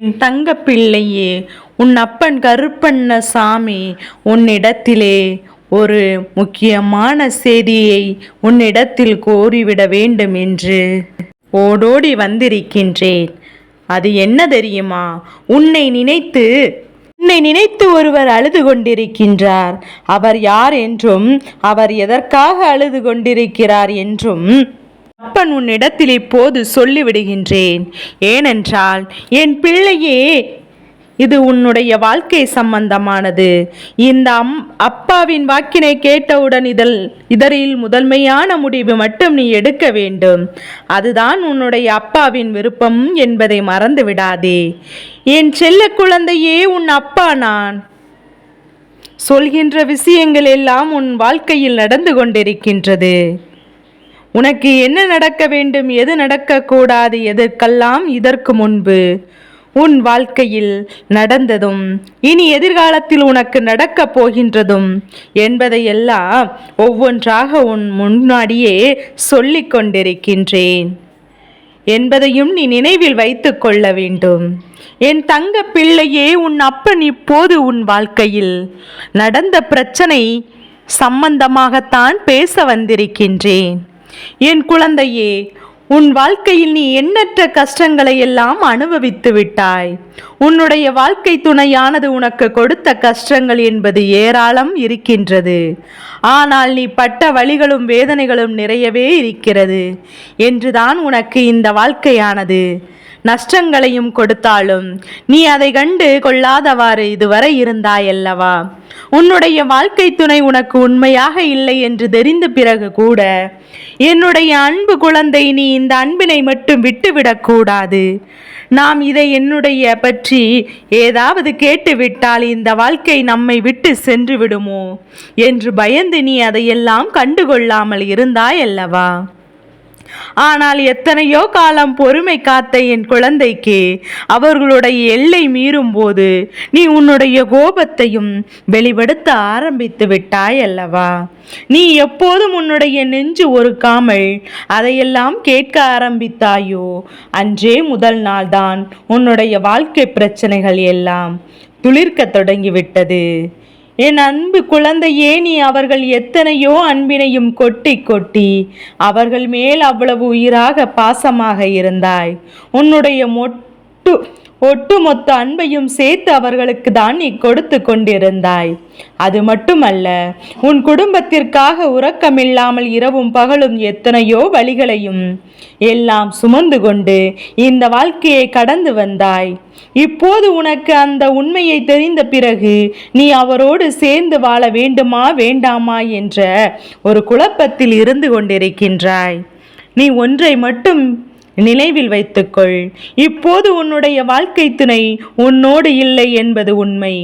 என் தங்க பிள்ளையே, உன் அப்பன் கருப்பண்ணசாமி உன்னிடத்திலே ஒரு முக்கியமான செய்தியை உன்னிடத்தில் கோரிவிட வேண்டும் என்று ஓடோடி வந்திருக்கின்றேன். அது என்ன தெரியுமா? உன்னை நினைத்து ஒருவர் அழுது கொண்டிருக்கின்றார். அவர் யார் என்றும் அவர் எதற்காக அழுது கொண்டிருக்கிறார் என்றும் அப்பன் உன்னிடத்தில் இப்போது சொல்லிவிடுகின்றேன். ஏனென்றால் என் பிள்ளையே, இது உன்னுடைய வாழ்க்கை சம்பந்தமானது. இந்த அப்பாவின் வாக்கினை கேட்டவுடன் இதரில் முதன்மையான முடிவு மட்டும் நீ எடுக்க வேண்டும். அதுதான் உன்னுடைய அப்பாவின் விருப்பம் என்பதை மறந்து விடாதே. என் செல்ல குழந்தையே, உன் அப்பா நான் சொல்கின்ற விஷயங்கள் எல்லாம் உன் வாழ்க்கையில் நடந்து கொண்டிருக்கின்றது. உனக்கு என்ன நடக்க வேண்டும், எது நடக்கக்கூடாது, எதற்கெல்லாம் இதற்கு முன்பு உன் வாழ்க்கையில் நடந்ததும் இனி எதிர்காலத்தில் உனக்கு நடக்கப் போகின்றதும் என்பதையெல்லாம் ஒவ்வொன்றாக உன் முன்னாடியே சொல்லிக் கொண்டிருக்கின்றேன் என்பதையும் நீ நினைவில் வைத்து கொள்ள வேண்டும். என் தங்க பிள்ளையே, உன் அப்பன் இப்போது உன் வாழ்க்கையில் நடந்த பிரச்சனை சம்பந்தமாகத்தான் பேச வந்திருக்கின்றேன். என் குழந்தையே, உன் வாழ்க்கையில் நீ எண்ணற்ற கஷ்டங்களை எல்லாம் அனுபவித்து விட்டாய். உன்னுடைய வாழ்க்கை துணையானது உனக்கு கொடுத்த கஷ்டங்கள் என்பது ஏராளம் இருக்கின்றது. ஆனால் நீ பட்ட வலிகளும் வேதனைகளும் நிறையவே இருக்கிறது என்றுதான் உனக்கு இந்த வாழ்க்கையானது நஷ்டங்களையும் கொடுத்தாலும் நீ அதை கண்டு கொள்ளாதவாறு இதுவரை இருந்தாயல்லவா? உன்னுடைய வாழ்க்கை துணை உனக்கு உண்மையாக இல்லை என்று தெரிந்த பிறகு கூட, என்னுடைய அன்பு குழந்தை, நீ இந்த அன்பினை மட்டும் விட்டுவிடக்கூடாது. நாம் இதை என்னுடைய பற்றி ஏதாவது கேட்டுவிட்டால் இந்த வாழ்க்கை நம்மை விட்டு சென்று விடுமோ என்று பயந்து நீ அதையெல்லாம் கண்டுகொள்ளாமல் இருந்தாயல்லவா? ஆனால் எத்தனையோ காலம் பொறுமை காத்த என் குழந்தைக்கு அவர்களுடைய எல்லை மீறும் போது நீ உன்னுடைய கோபத்தையும் வெளிப்படுத்த ஆரம்பித்து விட்டாய் அல்லவா? நீ எப்போதும் உன்னுடைய நெஞ்சு ஒருக்காமல் அதையெல்லாம் கேட்க ஆரம்பித்தாயோ, அன்றே முதல் நாள்தான் உன்னுடைய வாழ்க்கை பிரச்சனைகள் எல்லாம் துளிர்க்க தொடங்கிவிட்டது. என் அன்பு குழந்தையே, நீ அவர்கள் எத்தனையோ அன்பினையும் கொட்டி கொட்டி அவர்கள் மேல் அவ்வளவு உயிராக பாசமாக இருந்தாய். உன்னுடைய ஒட்டுமொத்த அன்பையும் சேர்த்து அவர்களுக்கு தான் நீ கொடுத்து கொண்டிருந்தாய். அது மட்டுமல்ல, உன் குடும்பத்திற்காக உறக்கமில்லாமல் இரவும் பகலும் எத்தனையோ வழிகளையும் எல்லாம் சுமந்து கொண்டு இந்த வாழ்க்கையை கடந்து வந்தாய். இப்போது உனக்கு அந்த உண்மையை தெரிந்த பிறகு நீ அவரோடு சேர்ந்து வாழ வேண்டுமா வேண்டாமா என்ற ஒரு குழப்பத்தில் இருந்து கொண்டிருக்கின்றாய். நீ ஒன்றை மட்டும் நினைவில் வைத்துக்கொள். இப்போது உன்னுடைய வாழ்க்கை துணை உன்னோடு இல்லை என்பது உண்மை.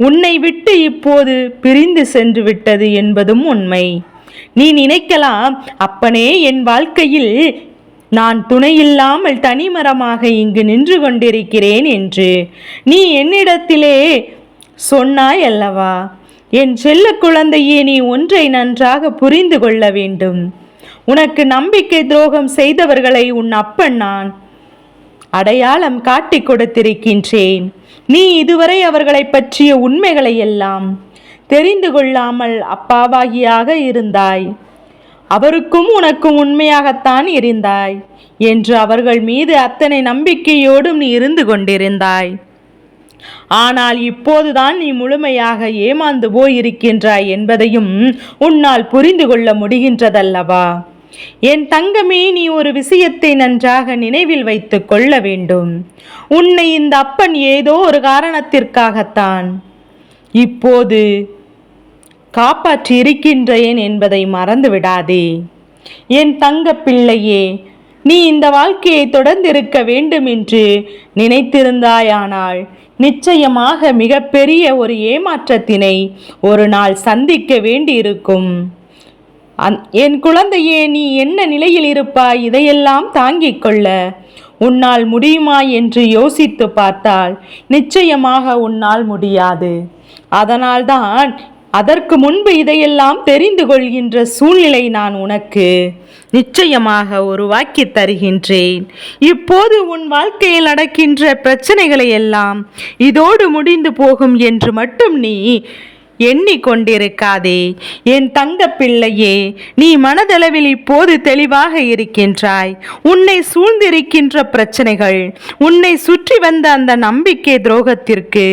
உன்னை விட்டு இப்போது பிரிந்து சென்று விட்டது என்பதும் உண்மை. நீ நினைக்கலாம், அப்பனே, என் வாழ்க்கையில் நான் துணையில்லாமல் தனிமரமாக இங்கு நின்று கொண்டிருக்கிறேன் என்று நீ என்னிடத்திலே சொன்னாய் அல்லவா? என் செல்ல குழந்தையே, நீ ஒன்றை நன்றாக புரிந்து கொள்ள வேண்டும். உனக்கு நம்பிக்கை துரோகம் செய்தவர்களை உன் அப்பன் நான் அடையாளம் காட்டி கொடுத்திருக்கின்றேன். நீ இதுவரை அவர்களை பற்றிய உண்மைகளை எல்லாம் தெரிந்து கொள்ளாமல் அப்பாவாகியாக இருந்தாய். அவருக்கும் உனக்கும் உண்மையாகத்தான் இருந்தாய் என்று அவர்கள் மீது அத்தனை நம்பிக்கையோடும் நீ இருந்து கொண்டிருந்தாய். ஆனால் இப்போதுதான் நீ முழுமையாக ஏமாந்து போயிருக்கின்றாய் என்பதையும் உன்னால் புரிந்து கொள்ள முடிகின்றதல்லவா? என் தங்கமே, நீ ஒரு விஷயத்தை நன்றாக நினைவில் வைத்து கொள்ள வேண்டும். உன்னை இந்த அப்பன் ஏதோ ஒரு காரணத்திற்காகத்தான் இப்போது காப்பாற்றி இருக்கின்றேன் என்பதை மறந்து விடாதே. என் தங்க பிள்ளையே, நீ இந்த வாழ்க்கையை தொடர்ந்திருக்க வேண்டும் என்று நினைத்திருந்தாயானால் நிச்சயமாக மிகப்பெரிய ஒரு ஏமாற்றத்தினை ஒரு நாள் சந்திக்க வேண்டியிருக்கும். என் குழந்தையே, நீ என்ன நிலையில் இருப்பாய்? இதையெல்லாம் தாங்கிக் கொள்ள உன்னால் முடியுமா என்று யோசித்து பார்த்தால் நிச்சயமாக உன்னால் முடியாது. அதனால்தான் அதற்கு முன்பு இதையெல்லாம் தெரிந்து கொள்கின்ற சூழ்நிலை நான் உனக்கு நிச்சயமாக உருவாக்கி தருகின்றேன். இப்போது உன் வாழ்க்கையில் நடக்கின்ற பிரச்சனைகளை எல்லாம் இதோடு முடிந்து போகும் என்று மட்டும் நீ எண்ணிக்கொண்டிருக்காதே. என் தங்க பிள்ளையே, நீ மனதளவில் இப்போது தெளிவாக இருக்கின்றாய். உன்னை சூழ்ந்திருக்கின்ற பிரச்சனைகள், உன்னை சுற்றி வந்த அந்த நம்பிக்கை துரோகத்திற்கு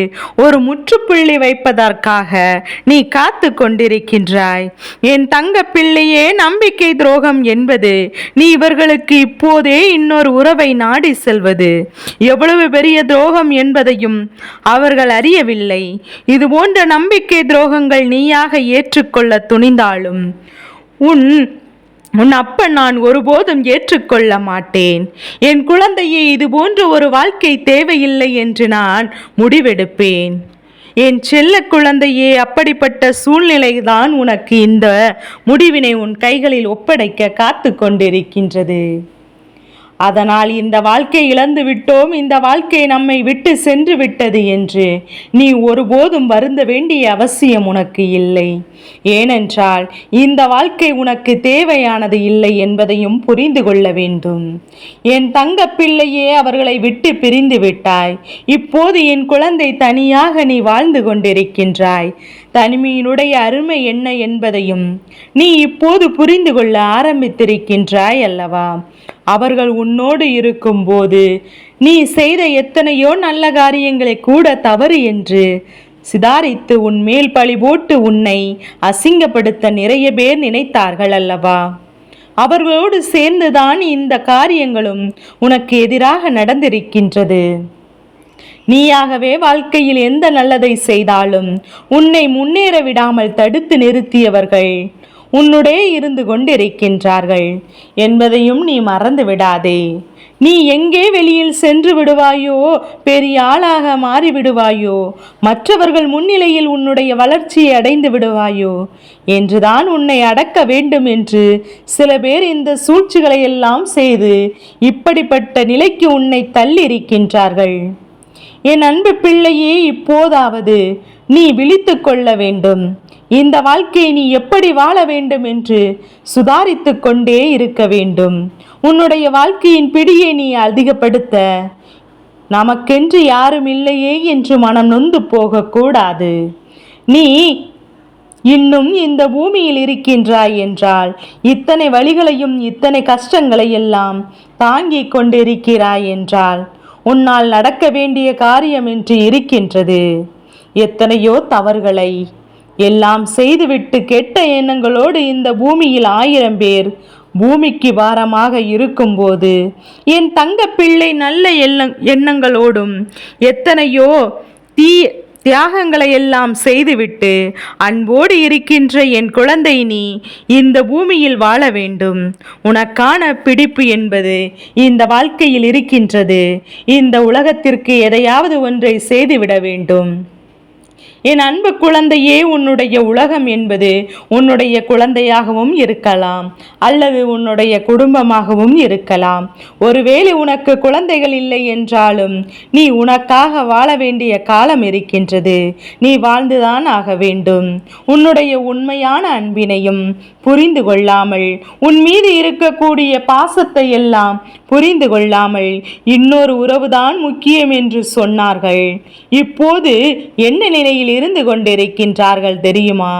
ஒரு முற்றுப்புள்ளி வைப்பதற்காக நீ காத்து கொண்டிருக்கின்றாய். என் தங்க பிள்ளையே, நம்பிக்கை துரோகம் என்பது நீ இவர்களுக்கு இப்போதே இன்னொரு உறவை நாடி செல்வது எவ்வளவு பெரிய துரோகம் என்பதையும் அவர்கள் அறியவில்லை. இது போன்ற நம்பிக்கை துரோகங்கள் நீயாக ஏற்றுக்கொள்ள துணிந்தாலும் உன் அப்பன் நான் ஒருபோதும் ஏற்றுக்கொள்ள மாட்டேன். என் குழந்தையே, இது போன்ற ஒரு வாழ்க்கை தேவையில்லை என்று நான் முடிவெடுப்பேன். என் செல்ல குழந்தையே, அப்படிப்பட்ட சூழ்நிலைதான் உனக்கு இந்த முடிவினை உன் கைகளில் ஒப்படைக்க காத்து கொண்டிருக்கின்றது. அதனால் இந்த வாழ்க்கை இழந்து விட்டோம், இந்த வாழ்க்கை நம்மை விட்டு சென்று விட்டது என்று நீ ஒருபோதும் வருந்த வேண்டிய அவசியம் உனக்கு இல்லை. ஏனென்றால் இந்த வாழ்க்கை உனக்கு தேவையானது இல்லை என்பதையும் புரிந்து கொள்ள வேண்டும். என் தங்க பிள்ளையே, அவர்களை விட்டு பிரிந்து விட்டாய். இப்போது என் குழந்தை தனியாக நீ வாழ்ந்து கொண்டிருக்கின்றாய். தனிமையினுடைய அருமை என்ன என்பதையும் நீ இப்போது புரிந்து கொள்ள ஆரம்பித்திருக்கின்றாய் அல்லவா? அவர்கள் உன்னோடு இருக்கும்போது நீ செய்த எத்தனையோ நல்ல காரியங்களை கூட தவறு என்று சிதாரித்து உன் மேல் பழி போட்டு உன்னை அசிங்கப்படுத்த நிறைய பேர் நினைத்தார்கள் அல்லவா? அவர்களோடு சேர்ந்துதான் இந்த காரியங்களும் உனக்கு எதிராக நடந்திருக்கின்றது. நீயாகவே வாழ்க்கையில் எந்த நல்லதை செய்தாலும் உன்னை முன்னேற விடாமல் தடுத்து நிறுத்தியவர்கள் உன்னுடைய இருந்து கொண்டிருக்கின்றார்கள் என்பதையும் நீ மறந்து விடாதே. நீ எங்கே வெளியில் சென்று விடுவாயோ, பெரிய ஆளாக மாறி விடுவாயோ, மற்றவர்கள் முன்னிலையில் உன்னுடைய வளர்ச்சியை அடைந்து விடுவாயோ என்றுதான் உன்னை அடக்க வேண்டும் என்று சில பேர் இந்த சூழ்ச்சிகளை எல்லாம் செய்து இப்படிப்பட்ட நிலைக்கு உன்னை தள்ளியிருக்கின்றார்கள். என் அன்பு பிள்ளையே, இப்போதாவது நீ விழித்து கொள்ள வேண்டும். இந்த வாழ்க்கையை நீ எப்படி வாழ வேண்டும் என்று சுதாரித்து கொண்டே இருக்க வேண்டும். உன்னுடைய வாழ்க்கையின் பிடியை நீ அதிகப்படுத்த நமக்கென்று யாரும் இல்லையே என்று மனம் நொந்து போகக்கூடாது. நீ இன்னும் இந்த பூமியில் இருக்கின்றாய் என்றால் இத்தனை வழிகளையும் இத்தனை கஷ்டங்களை எல்லாம் தாங்கிக் கொண்டிருக்கிறாய் என்றால் உன்னால் நடக்க வேண்டிய காரியம் என்று இருக்கின்றது. எத்தனையோ தவறுகளை எல்லாம் செய்துவிட்டு கெட்ட எண்ணங்களோடு இந்த பூமியில் 1000 பேர் பூமிக்கு பாரமாக இருக்கும்போது என் தங்க பிள்ளை நல்ல எண்ணங்களோடும் எத்தனையோ தியாகங்களை எல்லாம் செய்துவிட்டு அன்போடு இருக்கின்ற என் குழந்தை, நீ இந்த பூமியில் வாழ வேண்டும். உனக்கான பிடிப்பு என்பது இந்த வாழ்க்கையில் இருக்கின்றது. இந்த உலகத்திற்கு எதையாவது ஒன்றை செய்துவிட வேண்டும். என் அன்பு குழந்தையே, உன்னுடைய உலகம் என்பது உன்னுடைய குழந்தையாகவும் இருக்கலாம், அல்லது உன்னுடைய குடும்பமாகவும் இருக்கலாம். ஒருவேளை உனக்கு குழந்தைகள் இல்லை என்றாலும் நீ உனக்காக வாழ வேண்டிய காலம் இருக்கின்றது. நீ வாழ்ந்துதான் ஆக வேண்டும். உன்னுடைய உண்மையான அன்பினையும் புரிந்து கொள்ளாமல், உன் மீது இருக்கக்கூடிய பாசத்தை எல்லாம் புரிந்து கொள்ளாமல் இன்னொரு உறவுதான் முக்கியம் என்று சொன்னார்கள். இப்போது என்ன நிலையில் இருந்து கொண்டிருக்கின்றார்கள் தெரியுமா?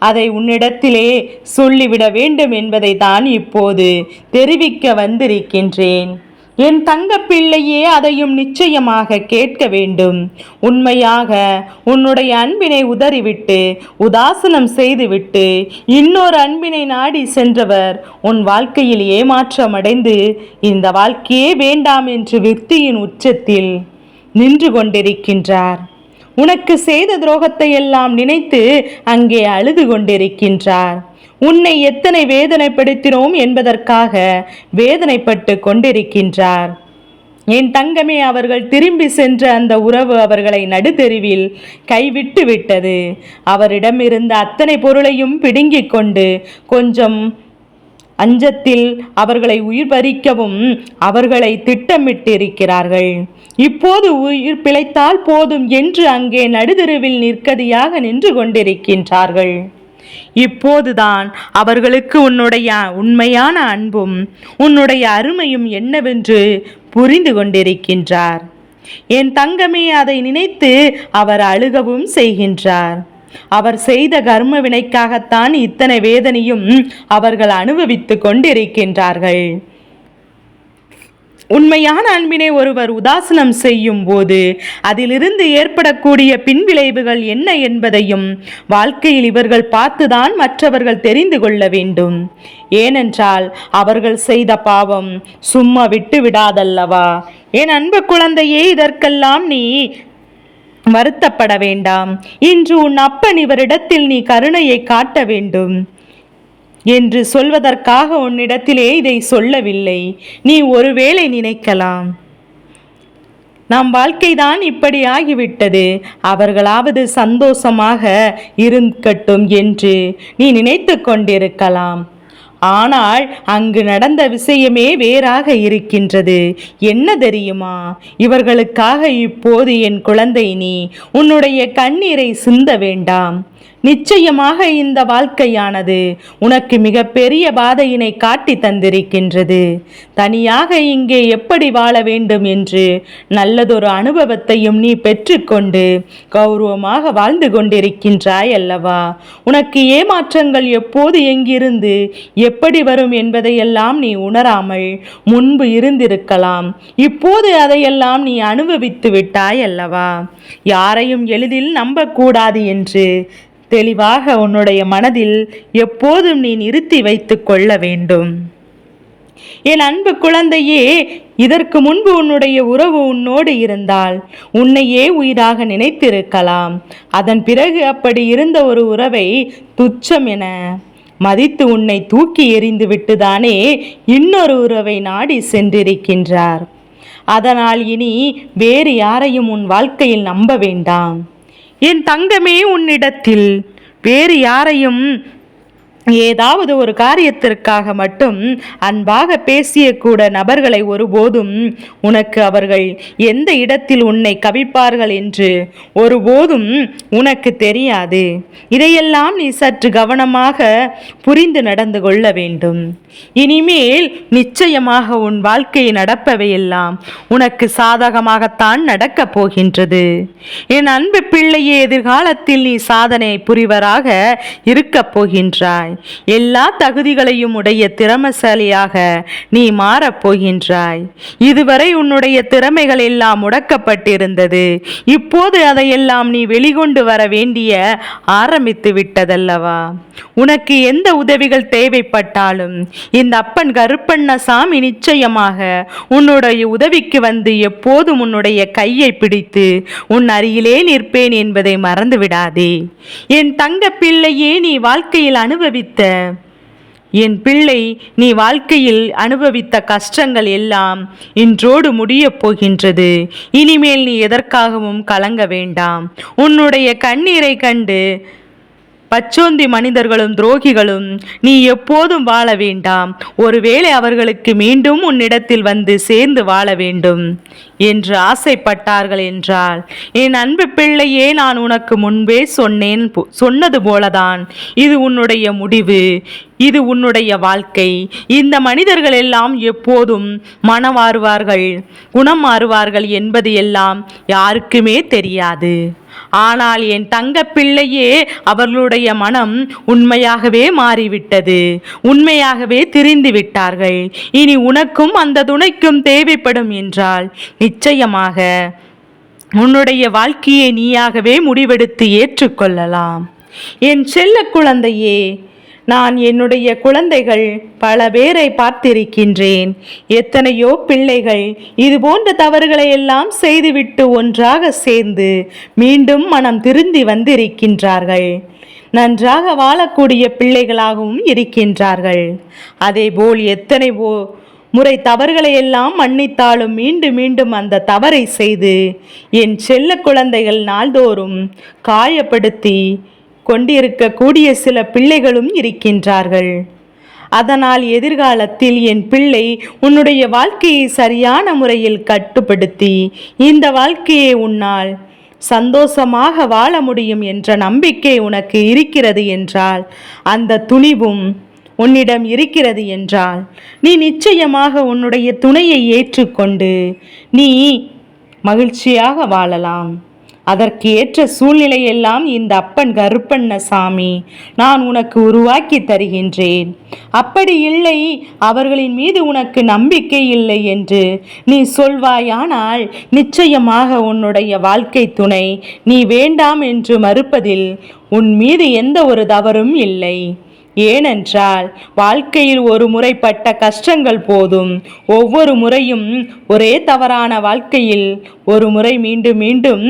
அதை உன்னிடத்திலே சொல்லிவிட வேண்டும் என்பதை தான் இப்போது தெரிவிக்க வந்திருக்கின்றேன். என் தங்க பிள்ளையே, அதையும் நிச்சயமாக கேட்க வேண்டும். உண்மையாக உன்னுடைய அன்பினை உதறிவிட்டு உதாசனம் செய்துவிட்டு இன்னொரு அன்பினை நாடி சென்றவர் உன் வாழ்க்கையில் ஏமாற்றமடைந்து இந்த வாழ்க்கையே வேண்டாம் என்று விருத்தியின் உச்சத்தில் நின்று கொண்டிருக்கின்றார். உனக்கு செய்த துரோகத்தை எல்லாம் நினைத்து அங்கே அழுது கொண்டிருக்கின்றார். உன்னை எத்தனை வேதனைப்படுத்தினோம் என்பதற்காக வேதனைப்பட்டு கொண்டிருக்கின்றார். என் தங்கமே, அவர்கள் திரும்பி சென்ற அந்த உறவு அவர்களை நடுத்தெருவில் கைவிட்டு விட்டது. அவரிடமிருந்த அத்தனை பொருளையும் பிடுங்கிக் கொண்டு கொஞ்சம் அஞ்சத்தில் அவர்களை உயிர் பறிக்கவும் அவர்களை திட்டமிட்டிருக்கிறார்கள். இப்போது உயிர் பிழைத்தால் போதும் என்று அங்கே நடுதெருவில் நிற்கதியாக நின்று கொண்டிருக்கின்றார்கள். இப்போதுதான் அவர்களுக்கு உன்னுடைய உண்மையான அன்பும் உன்னுடைய அருமையும் என்னவென்று புரிந்து கொண்டிருக்கின்றார். என் தங்கமே, அதை நினைத்து அவர் அழுகவும் செய்கின்றார். அவர் செய்த கர்ம வினைக்காகத்தான் இத்தனை வேதனையும் அவர்கள் அனுபவித்துக் கொண்டிருக்கின்றார்கள். உண்மையான அன்பினை ஒருவர் உதாசீனம் செய்யும் போது அதிலிருந்து ஏற்படக்கூடிய பின்விளைவுகள் என்ன என்பதையும் வாழ்க்கையில் இவர்கள் பார்த்துதான் மற்றவர்கள் தெரிந்து கொள்ள வேண்டும். ஏனென்றால் அவர்கள் செய்த பாவம் சும்மா விட்டு விடாதல்லவா? என் அன்பு குழந்தையே, இதற்கெல்லாம் நீ வருத்தப்பட வேண்டாம். இன்று உன் அப்பன் இவரிடத்தில் நீ கருணையை காட்ட வேண்டும் என்று சொல்வதற்காக உன்னிடத்திலே இதை சொல்லவில்லை. நீ ஒருவேளை நினைக்கலாம், நம் வாழ்க்கைதான் இப்படி ஆகிவிட்டது, அவர்களாவது சந்தோஷமாக இருக்கட்டும் என்று நீ நினைத்து கொண்டிருக்கலாம். ஆனால் அங்கு நடந்த விஷயமே வேறாக இருக்கின்றது. என்ன தெரியுமா? இவர்களுக்காக இப்போது என் குழந்தை, நீ உன்னுடைய கண்ணீரை சிந்த வேண்டாம். நிச்சயமாக இந்த வாழ்க்கையானது உனக்கு மிக பெரிய பாதையினை காட்டி தந்திருக்கின்றது. தனியாக இங்கே எப்படி வாழ வேண்டும் என்று நல்லதொரு அனுபவத்தையும் நீ பெற்றுக்கொண்டு கௌரவமாக வாழ்ந்து கொண்டிருக்கின்றாய் அல்லவா? உனக்கு ஏமாற்றங்கள் எப்போது எங்கிருந்து எப்படி வரும் என்பதையெல்லாம் நீ உணராமல் முன்பு இருந்திருக்கலாம். இப்போது அதையெல்லாம் நீ அனுபவித்து விட்டாய் அல்லவா? யாரையும் எளிதில் நம்பக்கூடாது என்று தெளிவாக உன்னுடைய மனதில் எப்போதும் நீ நிறுத்தி வைத்து கொள்ள வேண்டும். என் அன்பு குழந்தையே, இதற்கு முன்பு உன்னுடைய உறவு உன்னோடு இருந்தால் உன்னையே உயிராக நினைத்திருக்கலாம். அதன் பிறகு அப்படி இருந்த ஒரு உறவை துச்சம் என மதித்து உன்னை தூக்கி எறிந்து விட்டுதானே இன்னொரு உறவை நாடி சென்றிருக்கின்றார். அதனால் இனி வேறு யாரையும் உன் வாழ்க்கையில் நம்ப வேண்டாம். என் தங்கமே, உன்னிடத்தில் வேறு யாரையும் ஏதாவது ஒரு காரியத்திற்காக மட்டும் அன்பாக பேசிய கூட நபர்களை ஒருபோதும் உனக்கு அவர்கள் எந்த இடத்தில் உன்னை கவிப்பார்கள் என்று ஒருபோதும் உனக்கு தெரியாது. இதையெல்லாம் நீ சற்று கவனமாக புரிந்து நடந்து கொள்ள வேண்டும். இனிமேல் நிச்சயமாக உன் வாழ்க்கையை நடப்பவையெல்லாம் உனக்கு சாதகமாகத்தான் நடக்கப் போகின்றது. என் அன்பு பிள்ளையே, எதிர்காலத்தில் நீ சாதனை புரிவராக இருக்கப் போகின்றாய். எல்லா தகுதிகளையும் உடைய திறமைசாலியாக நீ மாறப்போகின்றாய். இதுவரை உன்னுடைய திறமைகள் எல்லாம் முடக்கப்பட்டிருந்தது. இப்போது அதையெல்லாம் நீ வெளிக்கொண்டு வர வேண்டிய ஆரம்பித்து விட்டதல்லவா? உனக்கு எந்த உதவிகள் தேவைப்பட்டாலும் இந்த அப்பன் கருப்பண்ணசாமி நிச்சயமாக உன்னுடைய உதவிக்கு வந்து எப்போதும் உன்னுடைய கையை பிடித்து உன் அருகிலே நிற்பேன் என்பதை மறந்து விடாதே. என் தங்க பிள்ளையே, நீ வாழ்க்கையில் என் பிள்ளை, நீ வாழ்க்கையில் அனுபவித்த கஷ்டங்கள் எல்லாம் இன்றோடு முடியப் போகின்றது. இனிமேல் நீ எதற்காகவும் கலங்க வேண்டாம். உன்னுடைய கண்ணீரை கண்டு பச்சோந்தி மனிதர்களும் துரோகிகளும் நீ எப்போதும் வாழ வேண்டாம். ஒருவேளை அவர்களுக்கு மீண்டும் உன்னிடத்தில் வந்து சேர்ந்து வாழ வேண்டும் என்று ஆசைப்பட்டார்கள் என்றால், என் அன்பு பிள்ளையே, நான் உனக்கு முன்பே சொன்னது போலதான் இது உன்னுடைய முடிவு, இது உன்னுடைய வாழ்க்கை. இந்த மனிதர்கள் எல்லாம் எப்போதும் மனம் மாறுவார்கள், குணம் மாறுவார்கள் என்பது எல்லாம் யாருக்குமே தெரியாது. ஆனால் என் தங்க பிள்ளையே, அவர்களுடைய மனம் உண்மையாகவே மாறிவிட்டது, உண்மையாகவே திரிந்து விட்டார்கள். இனி உனக்கும் அந்த துணைக்கும் தேவைப்படும் என்றால் நிச்சயமாக உன்னுடைய வாழ்க்கையை நீயாகவே முடிவெடுத்து ஏற்றுக்கொள்ளலாம். என் செல்ல குழந்தையே, நான் என்னுடைய குழந்தைகள் பல பேரை பார்த்திருக்கின்றேன். எத்தனையோ பிள்ளைகள் இது போன்ற தவறுகளை எல்லாம் செய்துவிட்டு ஒன்றாக சேர்ந்து மீண்டும் மனம் திருந்தி வந்திருக்கின்றார்கள். நன்றாக வாழக்கூடிய பிள்ளைகளாகவும் இருக்கின்றார்கள். அதேபோல் எத்தனை முறை தவறுகளை எல்லாம் மன்னித்தாலும் மீண்டும் மீண்டும் அந்த தவறை செய்து என் செல்ல குழந்தைகள் நாள்தோறும் காயப்படுத்தி கொண்டிருக்கக்கூடிய சில பிள்ளைகளும் இருக்கின்றார்கள். அதனால் எதிர்காலத்தில் என் பிள்ளை உன்னுடைய வாழ்க்கையை சரியான முறையில் கட்டுப்படுத்தி இந்த வாழ்க்கையை உன்னால் சந்தோஷமாக வாழ முடியும் என்ற நம்பிக்கை உனக்கு இருக்கிறது என்றால், அந்த துணிவும் உன்னிடம் இருக்கிறது என்றால், நீ நிச்சயமாக உன்னுடைய துணையை ஏற்றுக்கொண்டு நீ மகிழ்ச்சியாக வாழலாம். அதற்கு ஏற்ற சூழ்நிலையெல்லாம் இந்த அப்பன் கருப்பண்ணசாமி நான் உனக்கு உருவாக்கி தருகின்றேன். அப்படி இல்லை, அவர்களின் மீது உனக்கு நம்பிக்கை இல்லை என்று நீ சொல்வாயானால், நிச்சயமாக உன்னுடைய வாழ்க்கை துணை நீ வேண்டாம் என்று மறுப்பதில் உன் மீது எந்த ஒரு தவறும் இல்லை. ஏனென்றால் வாழ்க்கையில் ஒரு முறைப்பட்ட கஷ்டங்கள் போதும். ஒவ்வொரு முறையும் ஒரே தவறான வாழ்க்கையில் ஒரு முறை மீண்டும் மீண்டும்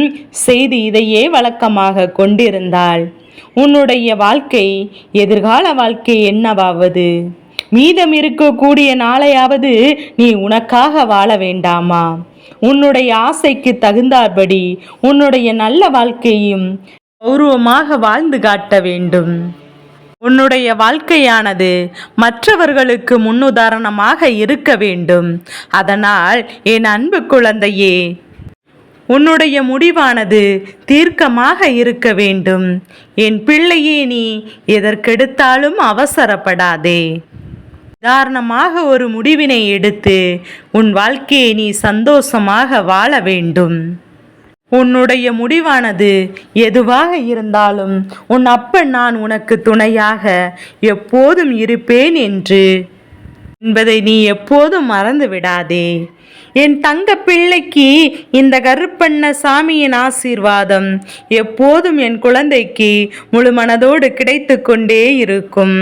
செய்து இதையே வழக்கமாக கொண்டிருந்தால் உன்னுடைய வாழ்க்கை, எதிர்கால வாழ்க்கை என்னவாவது? மீதம் இருக்கக்கூடிய நாளையாவது நீ உனக்காக வாழ வேண்டாமா? உன்னுடைய ஆசைக்கு தகுந்தாற்படி உன்னுடைய நல்ல வாழ்க்கையும் கௌரவமாக வாழ்ந்து காட்ட வேண்டும். உன்னுடைய வாழ்க்கையானது மற்றவர்களுக்கு முன்னுதாரணமாக இருக்க வேண்டும். அதனால் என் அன்பு குழந்தையே, உன்னுடைய முடிவானது தீர்க்கமாக இருக்க வேண்டும். என் பிள்ளையே, நீ எதற்கெடுத்தாலும் அவசரப்படாதே. உதாரணமாக ஒரு முடிவினை எடுத்து உன் வாழ்க்கையை நீ சந்தோஷமாக வாழ வேண்டும். உன்னுடைய முடிவானது எதுவாக இருந்தாலும் உன் அப்பன் நான் உனக்கு துணையாக எப்போதும் இருப்பேன் என்பதை நீ எப்போதும் மறந்து விடாதே. என் தங்க பிள்ளைக்கு இந்த கருப்பண்ணசாமியின் ஆசீர்வாதம் எப்போதும் என் குழந்தைக்கு முழு மனதோடு கிடைத்து கொண்டே இருக்கும்.